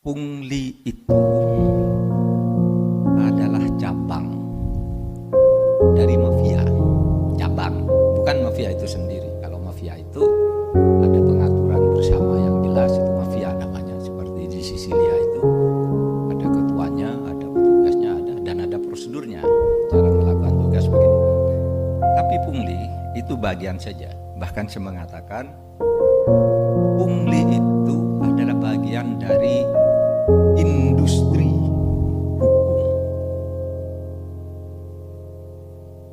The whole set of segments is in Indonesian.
Pungli itu adalah cabang dari mafia. Cabang, bukan mafia itu sendiri. Kalau mafia itu ada pengaturan bersama yang jelas, itu mafia namanya. Seperti di Sisilia itu ada ketuanya, ada petugasnya, dan ada prosedurnya cara melakukan tugas begini. Tapi pungli itu bagian saja. Bahkan saya mengatakan pungli itu adalah bagian dari industri hukum.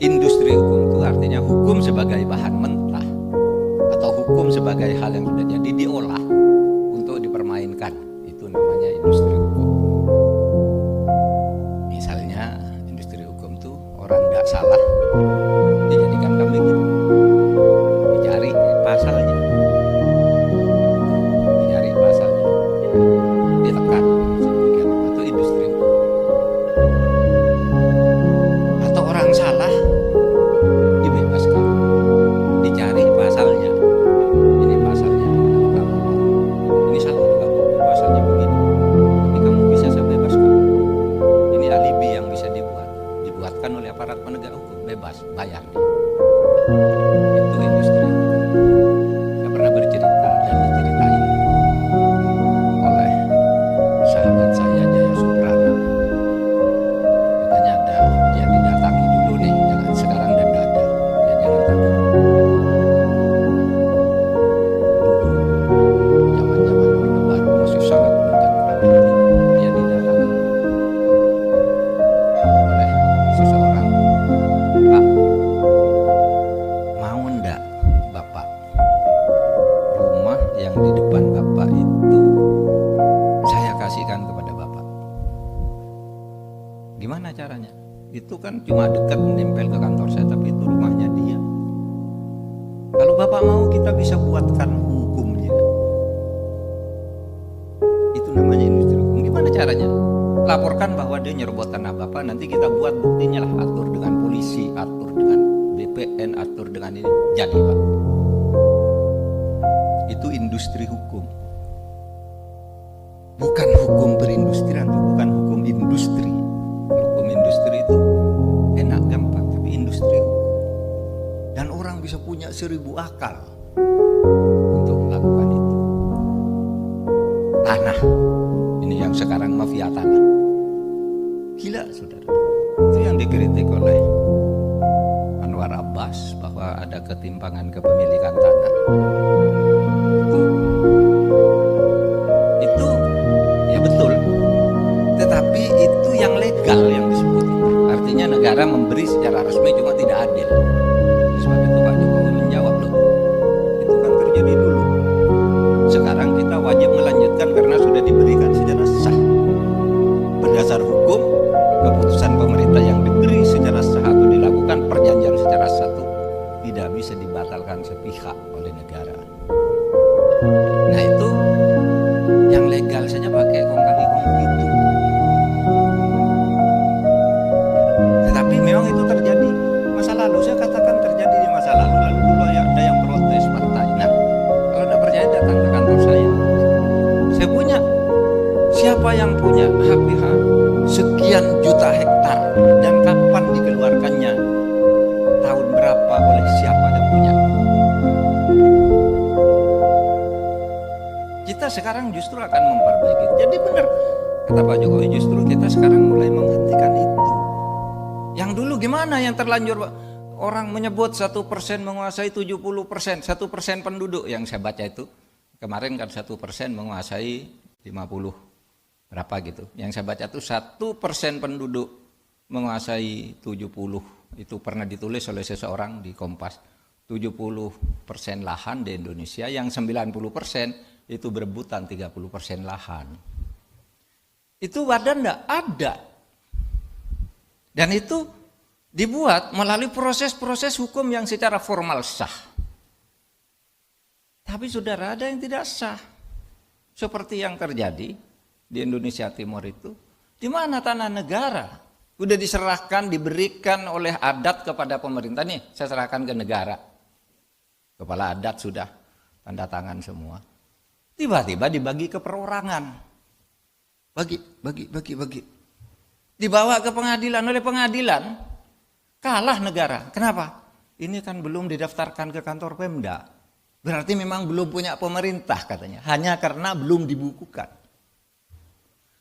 Industri hukum itu artinya hukum sebagai bahan mentah atau hukum sebagai hal yang sudah jadi diolah untuk dipermainkan. Itu namanya industri hukum. Misalnya industri hukum itu orang tidak salah dijadikan kambing gitu. Dicari pasalnya. Dicari pasalnya. Ditekan. Itu industri hukum. Atau orang salah dibebaskan. Dicari pasalnya. Ini pasalnya. Kamu ini salah kamu. Pasalnya begini. Tapi kamu bisa saya bebaskan. Ini alibi yang bisa dibuatkan oleh aparat penegak hukum. Bebas, bayar. Itu industri hukum. Saya pernah bercerita dan diceritain oleh sahabat saya Jaya Suprana. Katanya dia didatangi dulu nih, jangan sekarang dan tidak ada. Ya jangan takut. Dulu zaman-zaman Orde Baru masih sangat menjangkau. Dia didatangi oleh seseorang. Pak, mau ndak Bapak rumah yang di depan Bapak itu saya kasihkan kepada Bapak? Gimana caranya? Itu kan cuma dekat menempel ke kantor saya, tapi itu rumahnya dia. Kalau Bapak mau kita bisa buatkan hukumnya. Itu namanya industri hukum. Gimana caranya? Laporkan bahwa dia nyerobot tanah Bapak, nanti kita buat buktinya lah, atur dengan polisi, atur dengan BPN, atur dengan ini. Jadi Pak, itu industri hukum. Bukan hukum perindustrian, bukan hukum industri. Hukum industri itu enak gampang, tapi industri hukum. Dan orang bisa punya 1000 akal untuk melakukan itu. Tanah, ini yang sekarang mafia tanah. Gila saudara. Itu yang dikritik oleh Anwar Abbas bahwa ada ketimpangan kepemilikan tanah. Itu ya betul. Tetapi itu yang legal yang disebut. Artinya negara memberi secara resmi cuma tidak adil. Oleh sebab itu Pak Jokowi menjawab, loh, itu kan terjadi dulu. Sekarang kita wajib melanjutkan karena sudah diberikan secara sah. Berdasar hukum, keputusan pemerintah yang diberi secara sah atau dilakukan perjanjian secara satu tidak bisa dibatalkan sepihak oleh negara. Nah itu yang legal saja pakai kong kali kong itu. Tetapi memang itu terjadi masa lalu. Saya katakan terjadi di masa lalu. Lalu dulu ada yang protes partai. Nah kalau tidak percaya datang ke kantor saya. Saya punya. Siapa yang punya HPH sekian juta hektar dan kapan dikeluarkannya? Tahun berapa, oleh siapa yang punya? Kita sekarang justru akan memperbaiki. Jadi benar kata Pak Jokowi, justru kita sekarang mulai menghentikan itu. Yang dulu gimana yang terlanjur Pak? Orang menyebut 1% menguasai 70%, 1% penduduk yang saya baca itu. Kemarin kan 1% menguasai 50 berapa gitu. Yang saya baca itu 1% penduduk menguasai 70. Itu pernah ditulis oleh seseorang di Kompas. 70% lahan di Indonesia, yang 90% itu berebutan 30% lahan. Itu ada enggak? Ada. Dan itu dibuat melalui proses-proses hukum yang secara formal sah. Tapi saudara, ada yang tidak sah. Seperti yang terjadi di Indonesia Timur itu. Di mana tanah negara udah diserahkan, diberikan oleh adat kepada pemerintah. Nih, saya serahkan ke negara. Kepala adat sudah tanda tangan semua. Tiba-tiba dibagi ke perorangan. bagi. Dibawa ke pengadilan, oleh pengadilan kalah negara. Kenapa? Ini kan belum didaftarkan ke kantor Pemda. Berarti memang belum punya pemerintah katanya. Hanya karena belum dibukukan.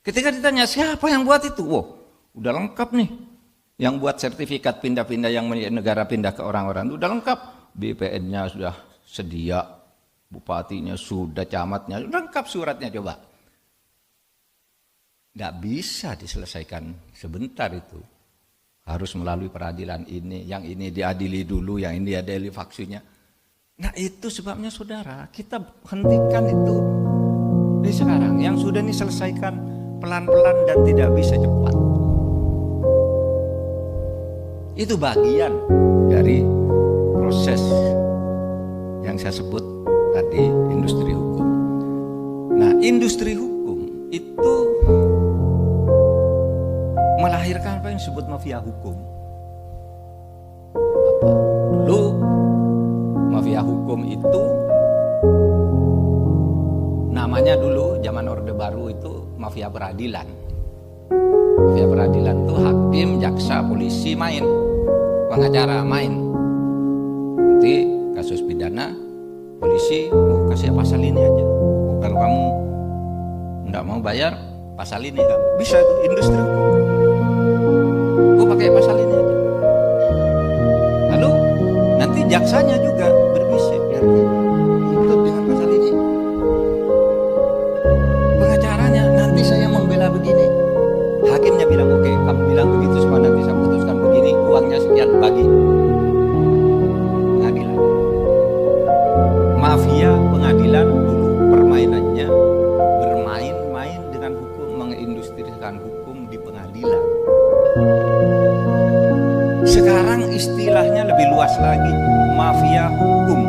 Ketika ditanya siapa yang buat itu? Udah lengkap nih. Yang buat sertifikat pindah-pindah yang negara pindah ke orang-orang itu udah lengkap. BPN-nya sudah sedia, bupatinya sudah, camatnya sudah lengkap suratnya, coba. Nggak bisa diselesaikan sebentar itu. Harus melalui peradilan ini, yang ini diadili dulu, yang ini diadili faksinya. Nah itu sebabnya saudara, kita hentikan itu dari sekarang. Yang sudah ini selesaikan pelan-pelan dan tidak bisa cepat. Itu bagian dari proses yang saya sebut tadi, industri hukum. Nah, industri hukum itu melahirkan apa yang disebut mafia hukum. Apa? Dulu mafia hukum itu namanya dulu zaman Orde Baru itu mafia peradilan. Mafia peradilan itu hakim, jaksa, polisi main, pengacara main. Nanti kasus pidana, polisi kasih pasal ini aja. Kalau kamu enggak mau bayar, pasal ini kan. Bisa itu industri hukum. Pakai pasal ini aja. Lalu nanti jaksanya juga berbisik, tutup dengan pasal ini. Pengacaranya nanti saya membela begini. Hakimnya bilang oke, kamu bilang begitu semua, nanti saya putuskan begini, uangnya sekian bagi. Pengadilan. Mafia pengadilan dulu permainannya bermain-main dengan hukum, mengindustrikan hukum di pengadilan. Sekarang istilahnya lebih luas lagi, mafia hukum.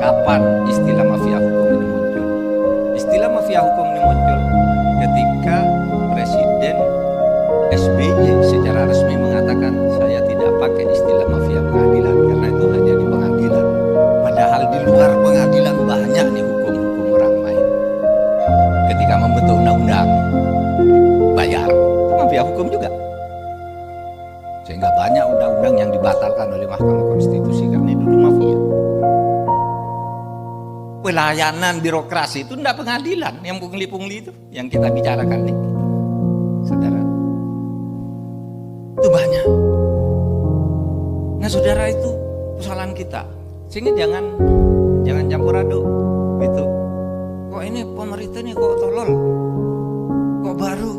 Kapan istilah mafia hukum ini muncul? Istilah mafia hukum ini muncul ketika Presiden SBY secara resmi mengatakan saya tidak pakai istilah mafia pengadilan karena itu hanya di pengadilan. Padahal di luar pengadilan banyak nih hukum-hukum orang main. Ketika membentuk undang-undang bayar, itu mafia hukum juga. Sehingga banyak undang-undang yang dibatalkan oleh Mahkamah Konstitusi karena itu dulu mafia. Pelayanan birokrasi itu tidak pengadilan, yang pungli-pungli itu yang kita bicarakan nih, saudara. Itu banyak. Nah saudara, itu persoalan kita. Sehingga jangan campur aduk gitu. Kok ini pemerintah ini kok tolol, kok baru,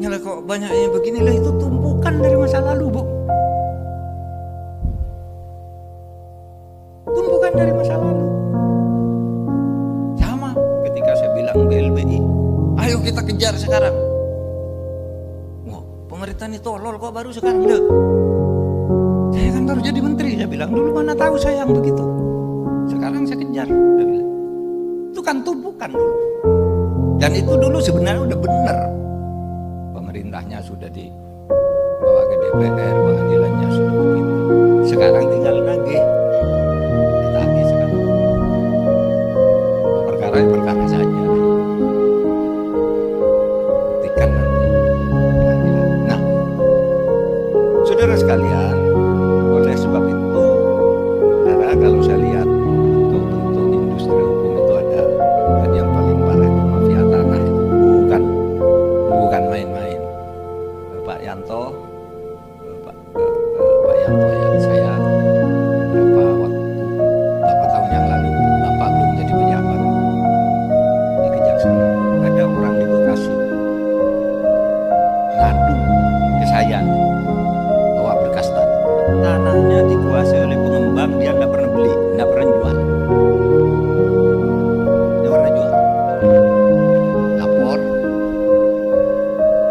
nyala kok banyaknya begini lah, itu tumpukan dari masa lalu, Bu. Tumpukan dari masa lalu. Sama ketika saya bilang BLBI, ayo kita kejar sekarang. Wah, pemerintah ini tolol kok baru sekarang. Loh, saya kan baru jadi menteri, saya bilang dulu mana tahu saya yang begitu. Sekarang saya kejar, saya bilang. Itu kan tumpukan dulu. Dan itu dulu sebenarnya udah benar. Pemerintahnya sudah dibawa ke DPR, pengadilannya sudah begitu. Sekarang tinggal nagih. Ditagih sekarang. Perkara saja. Buktikan nanti pengadilan. Nah, saudara sekalian, oleh sebab itu, saudara, kalau saya lihat bentuk industri hukum itu ada, dan yang paling parah itu mafia tanah itu bukan main-main. Pak Yanto ya, saya beberapa tahun yang lalu, Bapak belum jadi pejabat di Kejaksaan, ada orang di Bekasi ngadu ke saya bawa berkas tanahnya dikuasai oleh pengembang, dia nggak pernah beli, nggak pernah jual, lapor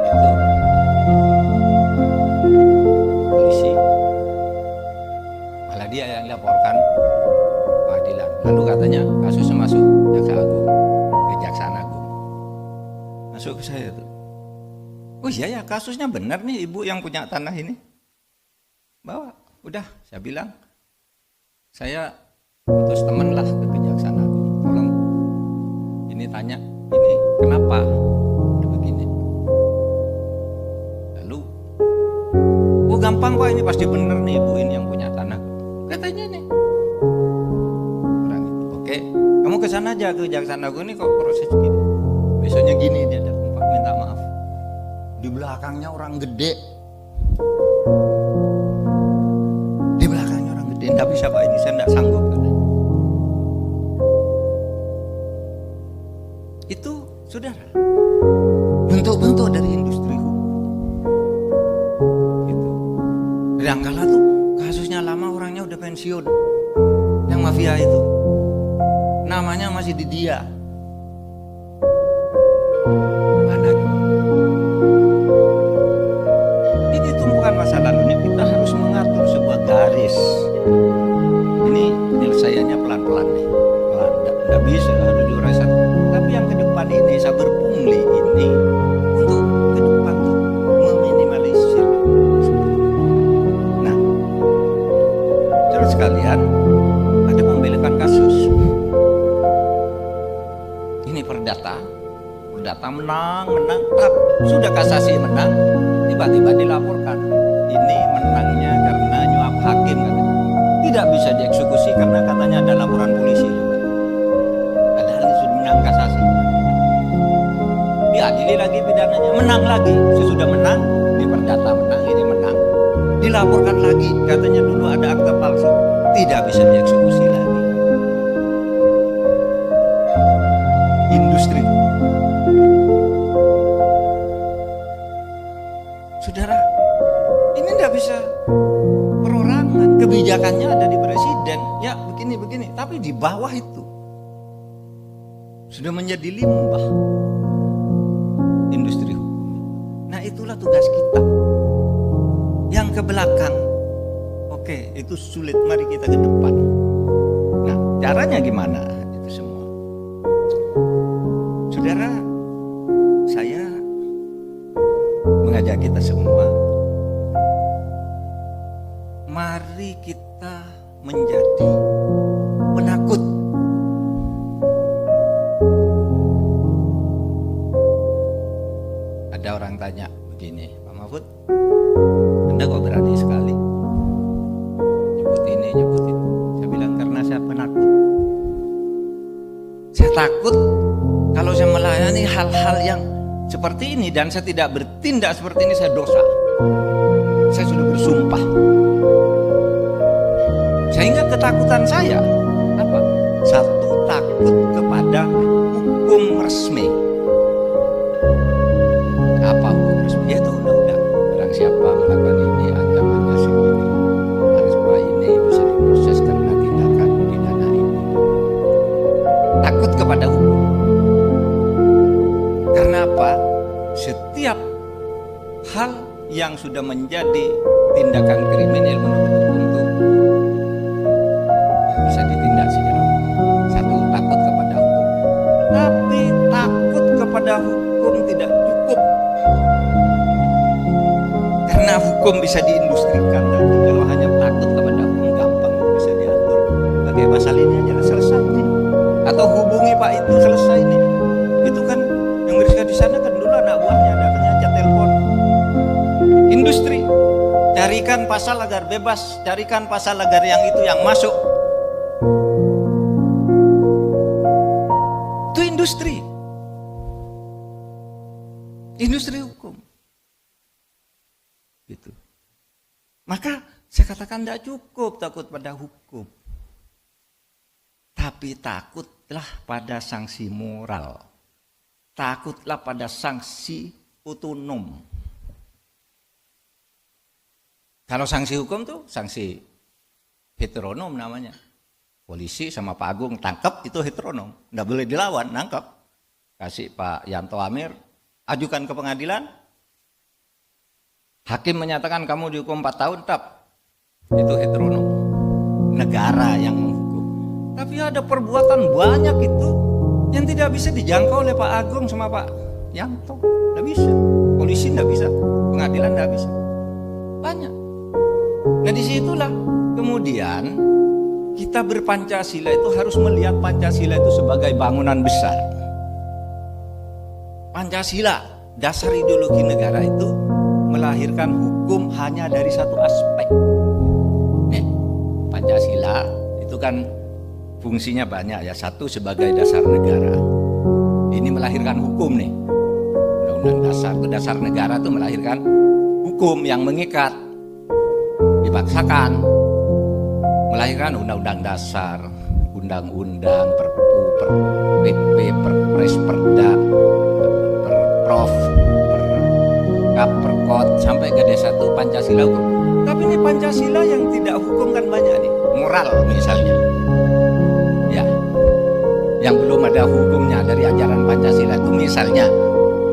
itu polisi, malah dia yang laporkan pengadilan. Lalu katanya kasusnya masuk Kejaksaan Agung, masuk ke saya tuh. Oh iya ya, kasusnya benar nih, ibu yang punya tanah ini bawa. Udah, saya bilang saya utus teman lah ke Kejaksaan Agung, tolong ini tanya ini kenapa begini. Lalu, oh gampang Pak, ini pasti bener nih ibu ini yang punya tanah. Katanya nih. Orang itu, oke, kamu ke sana aja, ke Jaksa Agung ini kok proses gini. Besoknya gini dia datang, Pak minta maaf. Di belakangnya orang gede. Di belakangnya orang gede, enggak bisa Pak, ini saya enggak sanggup katanya. Itu saudara, bentuk-bentuk dari industri hukum. Gitu. Dan kala tuh kasusnya lama, orangnya udah pensiun. Yang mafia itu, namanya masih di dia. Mana? Ini tuh bukan masalah, ini kita harus mengatur sebuah garis. Ini penyelesaiannya pelan-pelan nih, pelan, nggak bisa harus diuraikan. Tapi yang ke depan ini saya berpungli ini untuk ke depan tuh meminimalisir. Nah, terus sekalian ada pembelikan kasus. Ini perdata menang, sudah kasasi menang, tiba-tiba dilaporkan. Ini menangnya karena nyuap hakim katanya. Tidak bisa dieksekusi karena katanya ada laporan polisi juga. Padahal ini sudah menang kasasi. Diadili lagi pidananya, menang lagi. Sesudah menang, di perdata menang, ini menang. Dilaporkan lagi, katanya dulu ada akta palsu. Tidak bisa dieksekusi lagi. Industri. Saudara, ini tidak bisa perorangan, kebijakannya ada di presiden, ya begini, tapi di bawah itu sudah menjadi limbah industri hukum. Nah itulah tugas kita. Yang ke belakang, oke, itu sulit, mari kita ke depan. Nah caranya gimana itu semua? Saudara, saya mengajak kita semua, mari kita menjadi penakut. Ada orang tanya begini, Pak Mahfud, Anda kok berani sekali nyebut ini, nyebut itu? Saya bilang karena saya penakut. Saya takut kalau saya melayani hal-hal yang seperti ini dan saya tidak bertindak seperti ini, saya dosa. Saya sudah bersumpah. Sehingga ketakutan saya apa? Satu, takut kepada hukum resmi. Apa hukum resmi? Yaitu undang-undang. Barang siapa melakukan ini, ancamannya segini. Barang siapa ini bisa diproses karena tindakan pidana ini. Takut kepada hukum. Karena apa? Setiap hal yang sudah menjadi tindakan kriminal menurut hukum itu bisa ditindak secara hukum. Satu, takut kepada hukum. Tapi takut kepada hukum tidak cukup. Karena hukum bisa diindustrikan. Nanti kalau hanya takut kepada hukum, gampang bisa diatur. Pakai pasal ini aja selesai nih. Atau hubungi Pak itu selesai nih. Itu kan yang mereka di sana kan dulu anak buahnya datangnya aja telepon. Industri, carikan pasal agar bebas, carikan pasal agar yang itu yang masuk. Itu industri. Industri hukum. Gitu. Maka saya katakan tidak cukup takut pada hukum. Tapi takutlah pada sanksi moral. Takutlah pada sanksi otonom. Kalau sanksi hukum tuh sanksi heteronom namanya. Polisi sama Pak Agung tangkap itu heteronom. Nggak boleh dilawan, nangkap. Kasih Pak Yanto Amir, ajukan ke pengadilan. Hakim menyatakan kamu dihukum 4 tahun, tetap. Itu heteronom. Negara yang menghukum. Tapi ada perbuatan banyak itu yang tidak bisa dijangkau oleh Pak Agung sama Pak Yanto. Tidak bisa. Polisi tidak bisa. Pengadilan tidak bisa. Banyak. Nah disitulah kemudian kita berpancasila itu harus melihat Pancasila itu sebagai bangunan besar. Pancasila, dasar ideologi negara itu melahirkan hukum hanya dari satu aspek. Pancasila itu kan fungsinya banyak ya. Satu, sebagai dasar negara. Ini melahirkan hukum nih. Undang-undang dasar itu, dasar negara itu melahirkan hukum yang mengikat, dipaksakan, melahirkan undang-undang dasar, undang-undang, perpu, PP, perpres, perda, perprov, perkap, perkot, sampai ke D1 Pancasila hukum. Tapi ini Pancasila yang tidak hukum kan banyak nih, moral misalnya, ya, yang belum ada hukumnya dari ajaran Pancasila itu misalnya.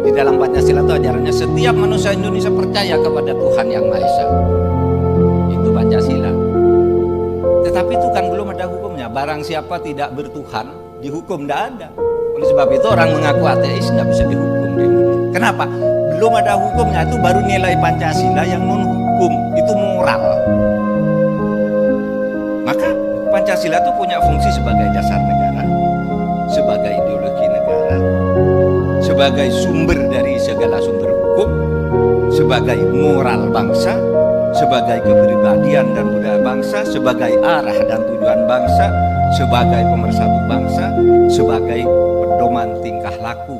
Di dalam Pancasila itu ajarannya setiap manusia Indonesia percaya kepada Tuhan Yang Maha Esa. Itu Pancasila. Tetapi itu kan belum ada hukumnya. Barang siapa tidak bertuhan, dihukum, tidak ada. Oleh sebab itu orang mengaku ateis tidak bisa dihukum di Indonesia. Kenapa? Belum ada hukumnya. Itu baru nilai Pancasila yang non hukum, itu moral. Maka Pancasila itu punya fungsi sebagai dasar negara, sebagai ideologi negara, sebagai sumber dari segala sumber hukum, sebagai moral bangsa, sebagai kepribadian dan budaya bangsa, sebagai arah dan tujuan bangsa, sebagai pemersatu bangsa, sebagai pedoman tingkah laku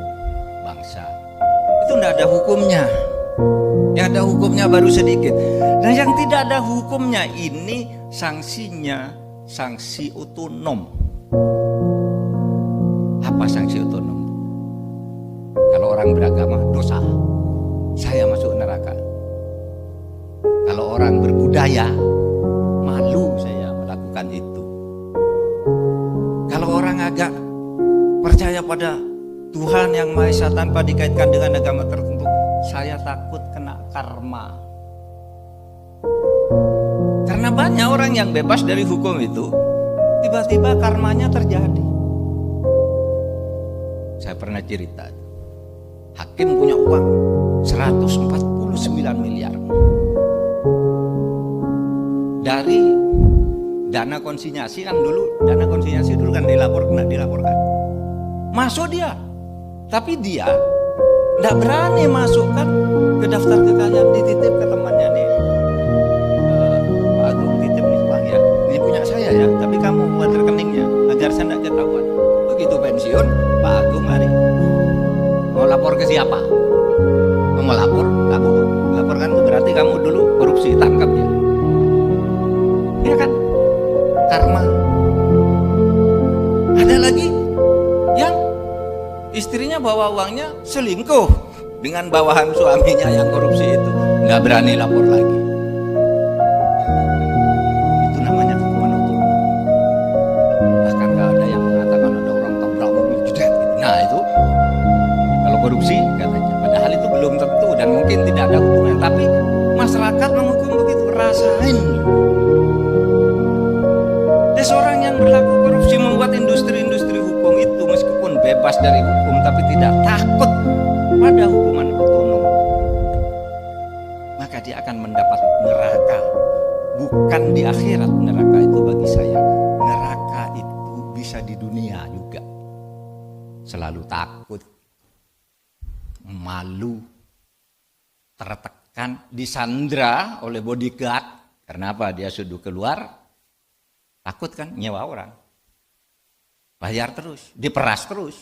bangsa. Itu tidak ada hukumnya. Yang ada hukumnya baru sedikit. Dan yang tidak ada hukumnya ini sanksinya sanksi otonom. Apa sanksi otonom? Kalau orang beragama dosa, saya masuk neraka. Kalau orang berbudaya, malu saya melakukan itu. Kalau orang agak percaya pada Tuhan Yang Maha Esa tanpa dikaitkan dengan agama tertentu, saya takut kena karma. Karena banyak orang yang bebas dari hukum itu, tiba-tiba karmanya terjadi. Saya pernah cerita, hakim punya uang 149 miliar dari dana konsinyasi. Kan dulu dana konsinyasi dulu kan dilaporkan masuk dia, tapi dia tidak berani masukkan ke daftar kekayaan, dititip ke temannya nih, Pak Agung titip nih uang ya, ini punya saya ya, tapi kamu buat rekeningnya agar saya tidak ketahuan. Begitu pensiun, Pak Agung lari, mau lapor ke siapa? Mau lapor, kamu laporkan itu berarti kamu dulu korupsi, tangkap ya. Ya kan? Karma. Ada lagi yang istrinya bawa uangnya selingkuh dengan bawahan suaminya yang korupsi itu, nggak berani lapor lagi. Itu namanya hukuman otonom. Bahkan nggak ada yang mengatakan ada orang tabrak mobil jedet gitu. Nah itu kalau korupsi katanya, padahal itu belum tentu dan mungkin tidak ada hubungan, tapi masyarakat menghukum begitu, rasain. Ada seorang yang berlaku korupsi membuat industri-industri hukum itu meskipun bebas dari hukum tapi tidak takut pada hukuman otonom, maka dia akan mendapat neraka. Bukan di akhirat neraka itu bagi saya, neraka itu bisa di dunia juga. Selalu takut, malu, tertekan, disandra oleh bodyguard. Karena apa? Dia sudah keluar, takut kan nyewa orang, bayar terus, diperas terus.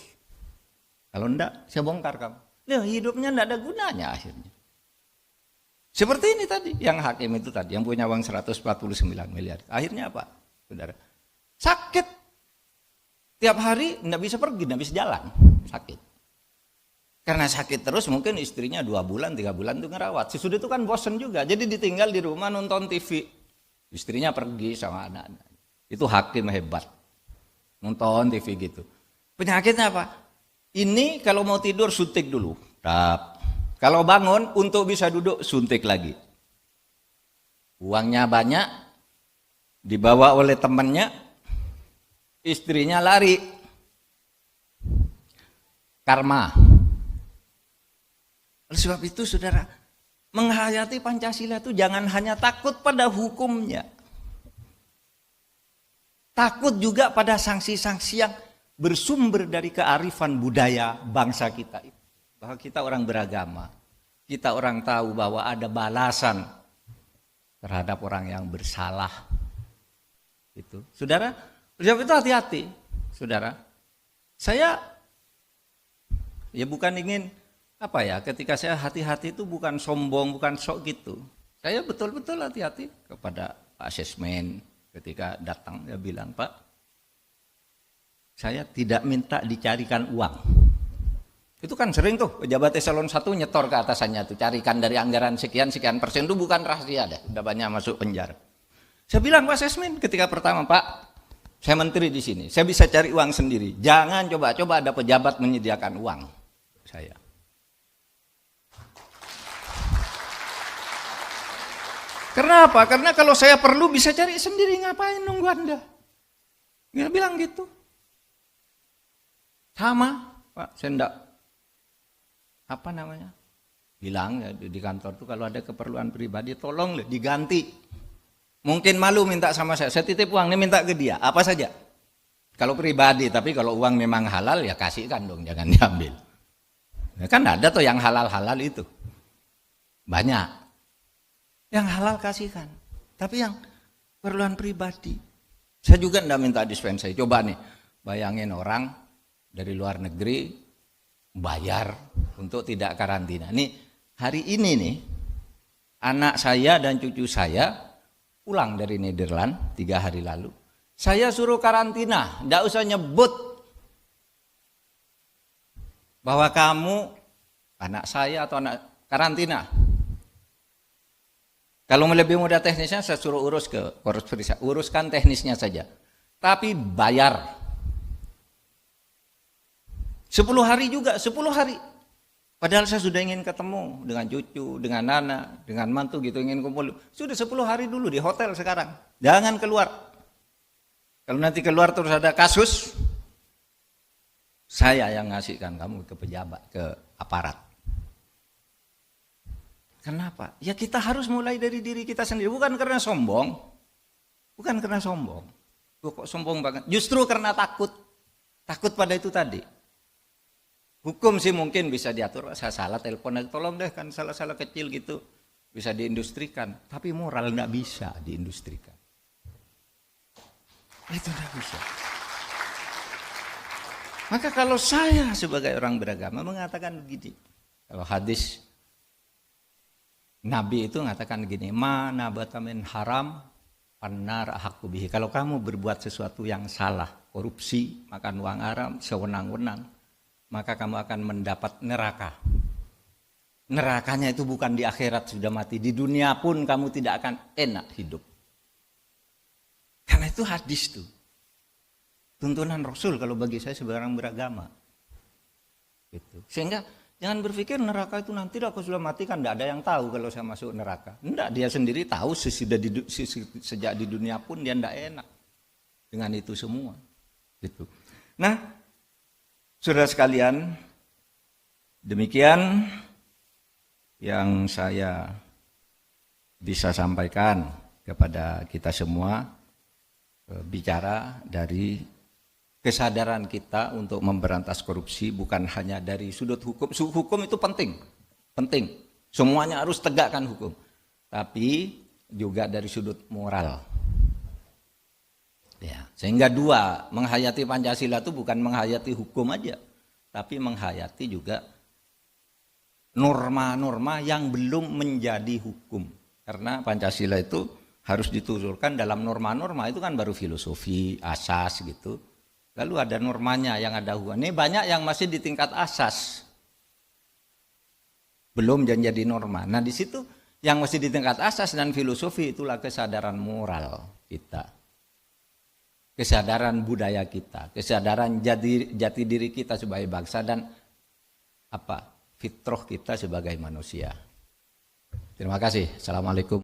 Kalau enggak, saya bongkar kamu. Nah, hidupnya enggak ada gunanya akhirnya. Seperti ini tadi, yang hakim itu tadi, yang punya uang 149 miliar. Akhirnya apa, saudara? Sakit. Tiap hari enggak bisa pergi, enggak bisa jalan, sakit. Karena sakit terus, mungkin istrinya 2 bulan, 3 bulan itu ngerawat. Sesudah itu kan bosen juga, jadi ditinggal di rumah nonton TV. Istrinya pergi sama anak-anak. Itu hakim hebat, nonton TV gitu. Penyakitnya apa? Ini kalau mau tidur suntik dulu, kalau bangun untuk bisa duduk suntik lagi. Uangnya banyak, dibawa oleh temannya, istrinya lari. Karma. Oleh sebab itu saudara, menghayati Pancasila itu jangan hanya takut pada hukumnya, takut juga pada sanksi-sanksi yang bersumber dari kearifan budaya bangsa kita. bahwa kita orang beragama. Kita orang tahu bahwa ada balasan terhadap orang yang bersalah. Itu. Saudara, sebab itu hati-hati. Saudara, saya ya bukan ingin ketika saya hati-hati itu bukan sombong, bukan sok gitu. Saya betul-betul hati-hati kepada Pak Sesmen ketika datang, dia bilang, Pak, saya tidak minta dicarikan uang. Itu kan sering tuh pejabat eselon 1 nyetor ke atasannya tuh, carikan dari anggaran sekian persen, itu bukan rahasia dah, udah banyak masuk penjara. Saya bilang Pak Sesmen ketika pertama, Pak, saya menteri di sini, saya bisa cari uang sendiri. Jangan coba-coba ada pejabat menyediakan uang saya. Kenapa? Karena kalau saya perlu bisa cari sendiri, ngapain nunggu Anda? Dia bilang gitu. Sama, Pak, saya enggak bilang ya, di kantor tuh kalau ada keperluan pribadi tolong diganti. Mungkin malu minta sama saya titip uang, nih minta ke dia, apa saja. Kalau pribadi, tapi kalau uang memang halal ya kasihkan dong, jangan diambil. Ya kan ada tuh yang halal-halal itu. Banyak. Yang halal kasihkan. Tapi yang keperluan pribadi, saya juga enggak minta dispensasi. Coba nih, bayangin orang dari luar negeri bayar untuk tidak karantina. Nih, hari ini nih, anak saya dan cucu saya pulang dari Nederland 3 hari lalu. Saya suruh karantina, tidak usah nyebut bahwa kamu anak saya atau anak karantina. Kalau lebih mudah teknisnya saya suruh uruskan teknisnya saja. Tapi bayar. 10 hari juga, 10 hari. Padahal saya sudah ingin ketemu dengan cucu, dengan anak, dengan mantu gitu, ingin kumpul. Sudah 10 hari dulu di hotel sekarang. Jangan keluar. Kalau nanti keluar terus ada kasus, saya yang ngasihkan kamu ke pejabat, ke aparat. Kenapa? Ya kita harus mulai dari diri kita sendiri, bukan karena sombong. Bukan karena sombong. Kok sombong banget? Justru karena takut. Takut pada itu tadi. Hukum sih mungkin bisa diatur, saya salah telepon aja, tolong deh, kan salah-salah kecil gitu, bisa diindustrikan. Tapi moral enggak bisa diindustrikan. Itu enggak bisa. Maka kalau saya sebagai orang beragama mengatakan begini, kalau hadis Nabi itu mengatakan begini, ma nabata min haram pannar haqqu bihi. Kalau kamu berbuat sesuatu yang salah, korupsi, makan uang haram, sewenang-wenang, maka kamu akan mendapat neraka. Nerakanya itu bukan di akhirat sudah mati, di dunia pun kamu tidak akan enak hidup. Karena itu hadis tuh. Tuntunan Rasul kalau bagi saya sebagai orang beragama. Gitu. Sehingga jangan berpikir neraka itu nanti aku sudah mati kan tidak ada yang tahu kalau saya masuk neraka. Tidak, dia sendiri tahu sejak di dunia pun dia tidak enak dengan itu semua. Gitu. Nah, saudara sekalian, demikian yang saya bisa sampaikan kepada kita semua, bicara dari kesadaran kita untuk memberantas korupsi bukan hanya dari sudut hukum. Hukum itu penting, semuanya harus tegakkan hukum, tapi juga dari sudut moral. Ya, sehingga dua, menghayati Pancasila itu bukan menghayati hukum aja, tapi menghayati juga norma-norma yang belum menjadi hukum. Karena Pancasila itu harus dituturkan dalam norma-norma, itu kan baru filosofi, asas gitu. Lalu ada normanya yang ada hukum. Ini banyak yang masih di tingkat asas, belum jadi norma. Nah di situ yang masih di tingkat asas dan filosofi itulah kesadaran moral kita. Kesadaran budaya kita, kesadaran jati diri kita sebagai bangsa dan fitrah kita sebagai manusia. Terima kasih. Assalamualaikum.